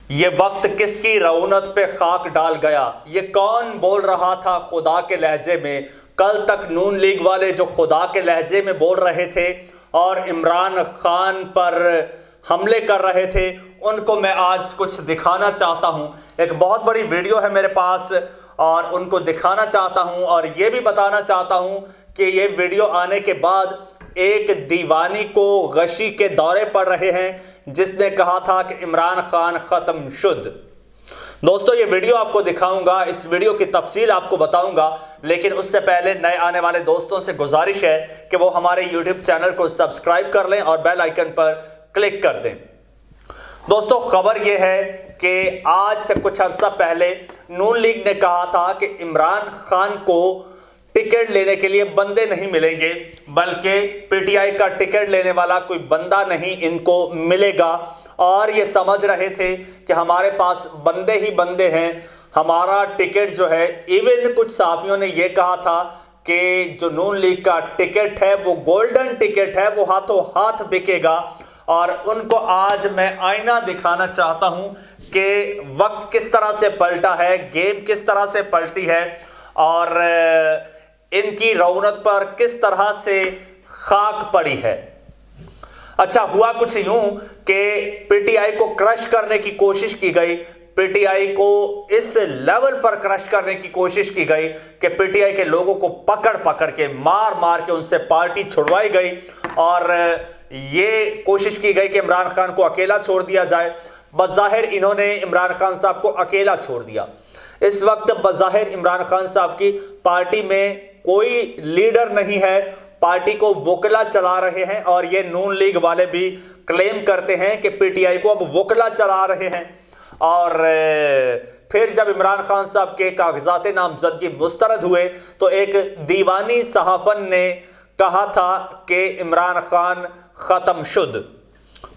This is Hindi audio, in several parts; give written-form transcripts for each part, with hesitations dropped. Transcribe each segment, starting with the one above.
ये वक्त किसकी रौनक पे खाक डाल गया। ये कौन बोल रहा था खुदा के लहजे में। कल तक नून लीग वाले जो खुदा के लहजे में बोल रहे थे और इमरान खान पर हमले कर रहे थे, उनको मैं आज कुछ दिखाना चाहता हूँ। एक बहुत बड़ी वीडियो है मेरे पास और उनको दिखाना चाहता हूँ और ये भी बताना चाहता हूँ कि ये वीडियो आने के बाद एक दीवानी को गशी के दौरे पड़ रहे हैं जिसने कहा था कि इमरान खान खत्म शुद। दोस्तों, ये वीडियो आपको दिखाऊंगा, इस वीडियो की तफसील आपको बताऊंगा, लेकिन उससे पहले नए आने वाले दोस्तों से गुजारिश है कि वो हमारे YouTube चैनल को सब्सक्राइब कर लें और बेल आइकन पर क्लिक कर दें। दोस्तों, खबर यह है कि आज से कुछ अर्सा पहले नून लीग ने कहा था कि इमरान खान को टिकट लेने के लिए बंदे नहीं मिलेंगे, बल्कि पीटीआई का टिकट लेने वाला कोई बंदा नहीं इनको मिलेगा। और ये समझ रहे थे कि हमारे पास बंदे ही बंदे हैं, हमारा टिकट जो है, इवन कुछ साथियों ने यह कहा था कि जो नून लीग का टिकट है वो गोल्डन टिकट है, वो हाथों हाथ बिकेगा। और उनको आज मैं आईना दिखाना चाहता हूं कि वक्त किस तरह से पलटा है, गेम किस तरह से पलटी है और इनकी रौनक पर किस तरह से खाक पड़ी है। अच्छा, हुआ कुछ यूं कि पीटीआई को क्रश करने की कोशिश की गई, पीटीआई को इस लेवल पर क्रश करने की कोशिश की गई कि पीटीआई के लोगों को पकड़ पकड़ के मार मार के उनसे पार्टी छुड़वाई गई और ये कोशिश की गई कि इमरान खान को अकेला छोड़ दिया जाए। बज़ाहिर इन्होंने इमरान खान साहब को अकेला छोड़ दिया। इस वक्त बज़ाहिर इमरान खान साहब की पार्टी में कोई लीडर नहीं है, पार्टी को वोकला चला रहे हैं और ये नून लीग वाले भी क्लेम करते हैं कि पीटीआई को अब वोकला चला रहे हैं। और फिर जब इमरान खान साहब के कागजात नामजदगी मुस्तरद हुए तो एक दीवानी सहाफन ने कहा था कि इमरान खान खत्म शुद।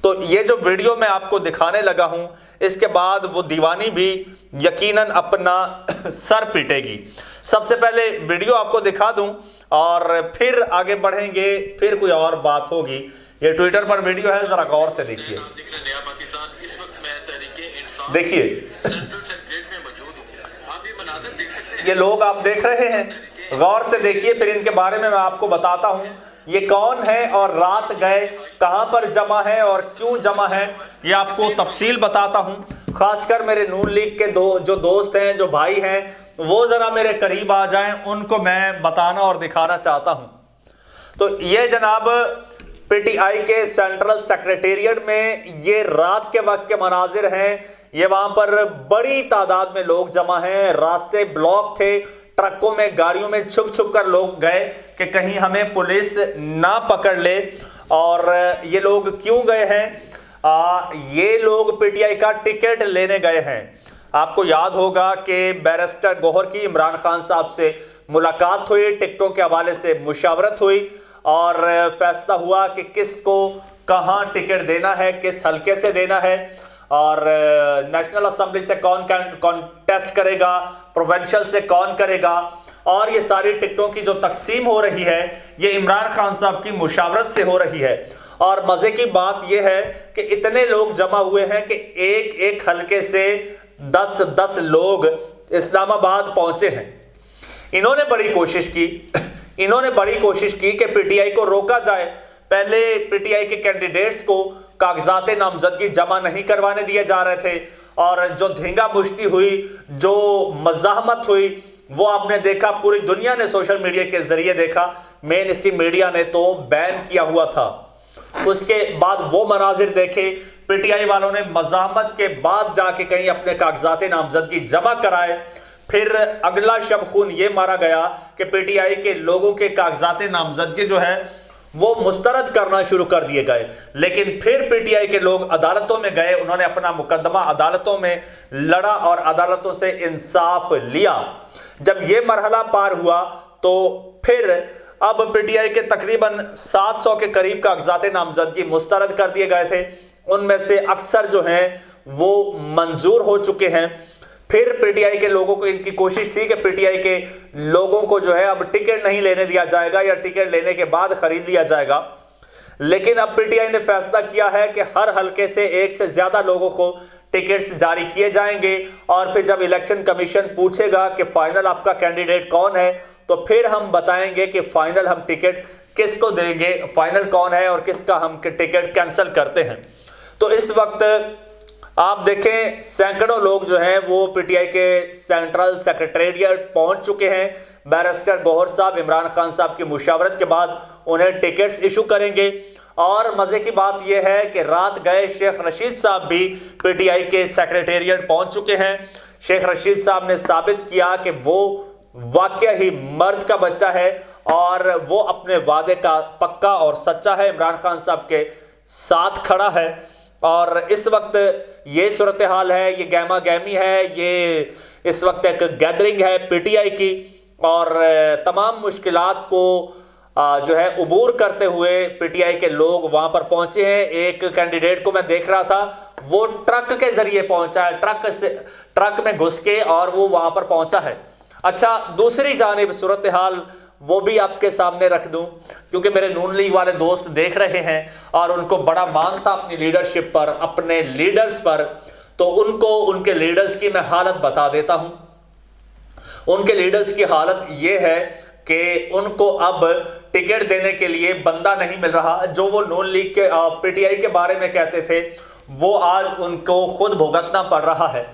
तो ये जो वीडियो मैं आपको दिखाने लगा हूं, इसके बाद वो दीवानी भी यकीनन अपना सर पीटेगी। सबसे पहले वीडियो आपको दिखा दूं और फिर आगे बढ़ेंगे, फिर कोई और बात होगी। ये ट्विटर पर वीडियो है, जरा गौर से देखिए। देखिए ये लोग आप देख रहे हैं, गौर से देखिए, फिर इनके बारे में मैं आपको बताता हूं ये कौन है और रात गए कहां पर जमा है और क्यों जमा है, ये आपको तफसील बताता हूं। खासकर मेरे नून लीग के जो दोस्त हैं, जो भाई हैं, वो जरा मेरे करीब आ जाएं, उनको मैं बताना और दिखाना चाहता हूं। तो ये जनाब पीटीआई के सेंट्रल सेक्रेटेरिएट में ये रात के वक्त के मनाजिर हैं। ये वहां पर बड़ी तादाद में लोग जमा हैं, रास्ते ब्लॉक थे, ट्रकों में गाड़ियों में छुप छुप कर लोग गए कि कहीं हमें पुलिस ना पकड़ ले। और ये लोग क्यों गए हैं? ये लोग पीटीआई का टिकट लेने गए हैं। आपको याद होगा कि बैरिस्टर गौहर की इमरान खान साहब से मुलाकात हुई, टिकटों के हवाले से मुशावरत हुई और फैसला हुआ कि किसको कहां टिकट देना है, किस हलके से देना है और नेशनल असेंबली से कौन कॉन्टेस्ट करेगा, प्रोविंशियल से कौन करेगा। और ये सारी टिकटों की जो तकसीम हो रही है ये इमरान खान साहब की मुशावरत से हो रही है। और मज़े की बात यह है कि इतने लोग जमा हुए हैं कि एक एक हलके से 10-10 लोग इस्लामाबाद पहुंचे हैं। इन्होंने बड़ी कोशिश की कि पीटीआई को रोका जाए। पहले पीटीआई के कैंडिडेट्स को कागजात नामजदगी जमा नहीं करवाने दिए जा रहे थे और जो धींगा मुश्ती हुई, जो मज़ाहमत हुई, वो आपने देखा, पूरी दुनिया ने सोशल मीडिया के जरिए देखा। मेन स्ट्रीम मीडिया ने तो बैन किया हुआ था। उसके बाद वो मनाजिर देखे, पीटीआई वालों ने मज़ाहमत के बाद जाके कहीं अपने कागजात नामजदगी जमा कराए। फिर अगला शब खून ये मारा गया कि पीटीआई के लोगों के कागजात नामजदगी जो है वो मुस्तरद करना शुरू कर दिए गए। लेकिन फिर पीटीआई के लोग अदालतों में गए, उन्होंने अपना मुकदमा अदालतों में लड़ा और अदालतों से इंसाफ लिया। जब ये मरहला पार हुआ तो फिर अब पीटीआई के तकरीबन 700 के करीब कागजात नामजदगी मुस्तरद कर दिए गए थे। उनमें से अक्सर जो हैं वो मंजूर हो चुके हैं। फिर पीटीआई के लोगों को, इनकी कोशिश थी कि पीटीआई के लोगों को जो है अब टिकट नहीं लेने दिया जाएगा या टिकट लेने के बाद खरीद लिया जाएगा। लेकिन अब पीटीआई ने फैसला किया है कि हर हलके से एक से ज्यादा लोगों को टिकट्स जारी किए जाएंगे और फिर जब इलेक्शन कमीशन पूछेगा कि फाइनल आपका कैंडिडेट कौन है तो फिर हम बताएंगे कि फाइनल हम टिकट किसको देंगे, फाइनल कौन है और किसका हम टिकट कैंसिल करते हैं। तो इस वक्त आप देखें सैकड़ों लोग जो हैं वो पीटीआई के सेंट्रल सेक्रेटेरिएट पहुंच चुके हैं। बैरिस्टर गौहर साहब इमरान खान साहब की मुशावरत के बाद उन्हें टिकट्स इशू करेंगे। और मजे की बात यह है कि रात गए शेख रशीद साहब भी पीटीआई के सेक्रेटेरिएट पहुंच चुके हैं। शेख रशीद साहब ने साबित किया कि वो वाकई ही मर्द का बच्चा है और वो अपने वादे का पक्का और सच्चा है, इमरान खान साहब के साथ खड़ा है। और इस वक्त ये सूरत हाल है, ये गहमा गहमी है, ये इस वक्त एक गैदरिंग है पीटीआई की और तमाम मुश्किलात को जो है उबूर करते हुए पीटीआई के लोग वहां पर पहुंचे हैं। एक कैंडिडेट को मैं देख रहा था, वो ट्रक के जरिए पहुंचा है, ट्रक में घुस के और वो वहां पर पहुंचा है। अच्छा, दूसरी जानिब सूरत हाल वो भी आपके सामने रख दूं क्योंकि मेरे नून लीग वाले दोस्त देख रहे हैं और उनको बड़ा मान था अपनी लीडरशिप पर, अपने लीडर्स पर। तो उनको उनके लीडर्स की मैं हालत बता देता हूं। उनके लीडर्स की हालत ये है कि उनको अब टिकट देने के लिए बंदा नहीं मिल रहा। जो वो नून लीग के पीटीआई के बारे में कहते थे वो आज उनको खुद भुगतना पड़ रहा है।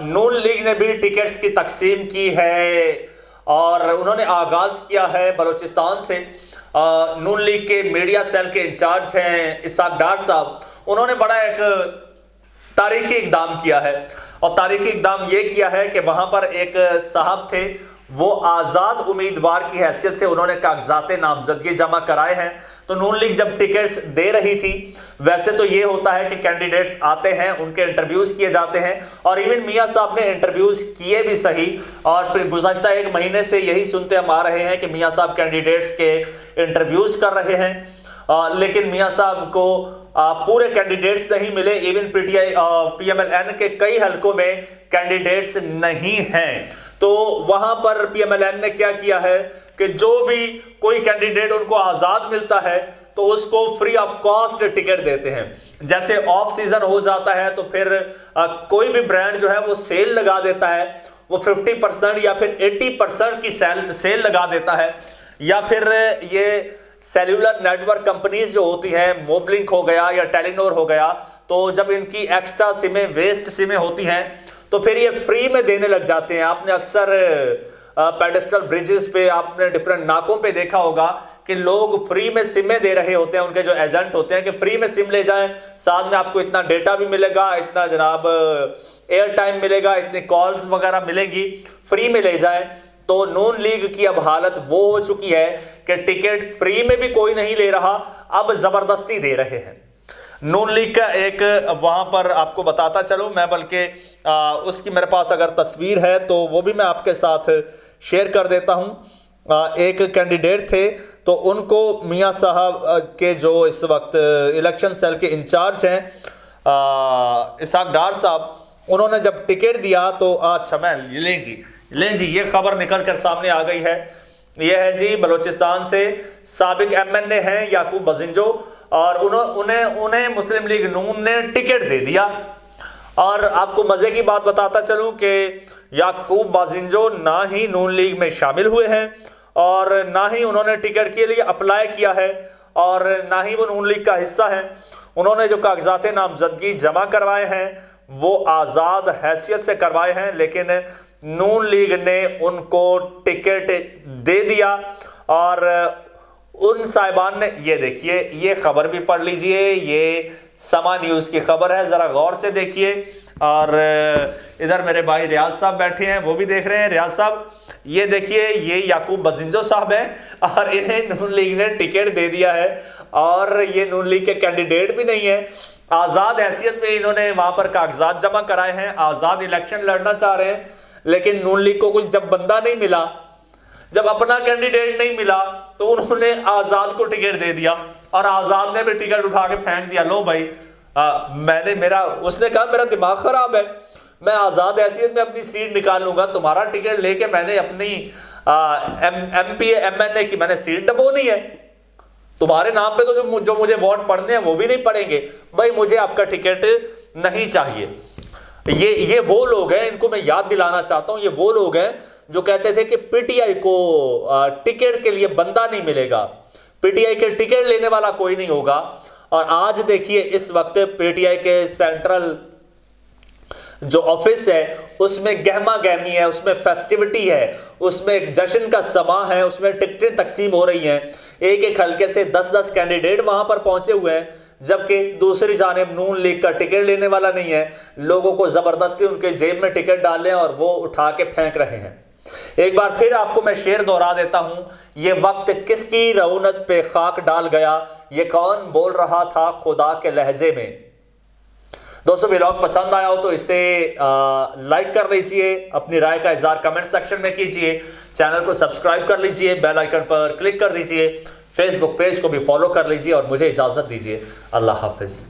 नून लीग ने भी टिकट्स की तकसीम की है और उन्होंने आगाज किया है बलूचिस्तान से। नून लीग के मीडिया सेल के इंचार्ज हैं इसाक डार साहब, उन्होंने बड़ा एक तारीखी इकदाम किया है और तारीखी इकदाम ये किया है कि वहां पर एक साहब थे, वो आज़ाद उम्मीदवार की हैसियत से उन्होंने कागजात नामजदगी जमा कराए हैं। तो नून लीग जब टिकट्स दे रही थी, वैसे तो ये होता है कि कैंडिडेट्स आते हैं, उनके इंटरव्यूज़ किए जाते हैं और इवन मियां साहब ने इंटरव्यूज़ किए भी सही। और गुज़श्ता एक महीने से यही सुनते हम आ रहे हैं कि मियां साहब कैंडिडेट्स के इंटरव्यूज़ कर रहे हैं, लेकिन मियां साहब को पूरे कैंडिडेट्स नहीं मिले। इवन पीटीआई पीएमएलएन के कई हलकों में कैंडिडेट्स नहीं हैं। तो वहां पर पीएमएलएन ने क्या किया है कि जो भी कोई कैंडिडेट उनको आजाद मिलता है तो उसको फ्री ऑफ कॉस्ट टिकट देते हैं। जैसे ऑफ सीजन हो जाता है तो फिर कोई भी ब्रांड जो है वो सेल लगा देता है, वो 50% या फिर 80% की सेल लगा देता है। या फिर ये सेल्यूलर नेटवर्क कंपनीज जो होती हैं, मोबलिंक हो गया या टेलीनॉर हो गया, तो जब इनकी एक्स्ट्रा सिमें, वेस्ट सिमें होती हैं तो फिर ये फ्री में देने लग जाते हैं। आपने अक्सर पेडेस्ट्रल ब्रिजेस पे, आपने डिफरेंट नाकों पे देखा होगा कि लोग फ्री में सिमें दे रहे होते हैं, उनके जो एजेंट होते हैं कि फ्री में सिम ले जाएं, साथ में आपको इतना डेटा भी मिलेगा, इतना जनाब एयर टाइम मिलेगा, इतनी कॉल्स वगैरह मिलेंगी, फ्री में ले जाएं। तो नून लीग की अब हालत वो हो चुकी है कि टिकट फ्री में भी कोई नहीं ले रहा, अब जबरदस्ती दे रहे हैं। नून लीग का एक वहां पर आपको बताता चलूं मैं, बल्कि उसकी मेरे पास अगर तस्वीर है तो वो भी मैं आपके साथ शेयर कर देता हूं। एक कैंडिडेट थे तो उनको मियां साहब के जो इस वक्त इलेक्शन सेल के इंचार्ज हैं इसाक डार साहब, उन्होंने जब टिकट दिया तो अच्छा मैं लें जी ये खबर निकल कर सामने आ गई है। यह है जी बलूचिस्तान से साबिक एमएनए हैं याकूब बाजिंजो और उन्हें मुस्लिम लीग नून ने टिकट दे दिया। और आपको मजे की बात बताता चलूं कि याकूब बाजिंजो ना ही नून लीग में शामिल हुए हैं और ना ही उन्होंने टिकट के लिए अप्लाई किया है और ना ही वो नून लीग का हिस्सा है। उन्होंने जो कागजात नामजदगी जमा करवाए हैं वो आज़ाद हैसियत से करवाए हैं, लेकिन नून लीग ने उनको टिकट दे दिया। और उन साहिबान ने, ये देखिए ये खबर भी पढ़ लीजिए, ये समा न्यूज़ की खबर है, ज़रा गौर से देखिए। और इधर मेरे भाई रियाज साहब बैठे हैं, वो भी देख रहे हैं। रियाज साहब ये देखिए, ये याकूब बाजिंजो साहब हैं और इन्हें नून लीग ने टिकट दे दिया है और ये नून लीग के कैंडिडेट भी नहीं है। आज़ाद हैसियत में इन्होंने वहाँ पर कागजात जमा कराए हैं, आज़ाद इलेक्शन लड़ना चाह रहे हैं, लेकिन नून लीग को कुछ जब बंदा नहीं मिला, जब अपना कैंडिडेट नहीं मिला तो उन्होंने आज़ाद को टिकट दे दिया और आज़ाद ने भी टिकट उठा के फेंक दिया। लो भाई उसने कहा मेरा दिमाग खराब है, मैं आज़ाद हैसियत में अपनी सीट निकाल लूंगा, तुम्हारा टिकट लेके मैंने अपनी एमपी एमएनए की मैंने सीट दबोनी है, तुम्हारे नाम पे तो जो मुझे वोट पड़ने हैं वो भी नहीं पड़ेंगे। भाई मुझे आपका टिकट नहीं चाहिए। ये वो लोग हैं, इनको मैं याद दिलाना चाहता हूं, ये वो लोग हैं जो कहते थे कि पीटीआई को टिकट के लिए बंदा नहीं मिलेगा, पीटीआई के टिकट लेने वाला कोई नहीं होगा। और आज देखिए इस वक्त पीटीआई के सेंट्रल जो ऑफिस है उसमें गहमा गहमी है, उसमें फेस्टिविटी है, उसमें एक जश्न का समा है, उसमें टिकटें तकसीम हो रही हैं। एक एक हल्के से 10-10 कैंडिडेट वहां पर पहुंचे हुए हैं, जबकि दूसरी जानिब नून लीग का टिकट लेने वाला नहीं है। लोगों को जबरदस्ती उनके जेब में टिकट डाल रहे हैं और वो उठा के फेंक रहे हैं। एक बार फिर आपको मैं शेर दोहरा देता हूं, ये वक्त किसकी रौनक पे खाक डाल गया, ये कौन बोल रहा था खुदा के लहजे में। दोस्तों व्लॉग पसंद आया हो तो इसे लाइक कर लीजिए, अपनी राय का इजहार कमेंट सेक्शन में कीजिए, चैनल को सब्सक्राइब कर लीजिए, बेल आइकन पर क्लिक कर दीजिए, फेसबुक पेज को भी फॉलो कर लीजिए और मुझे इजाजत दीजिए। अल्लाह हाफिज।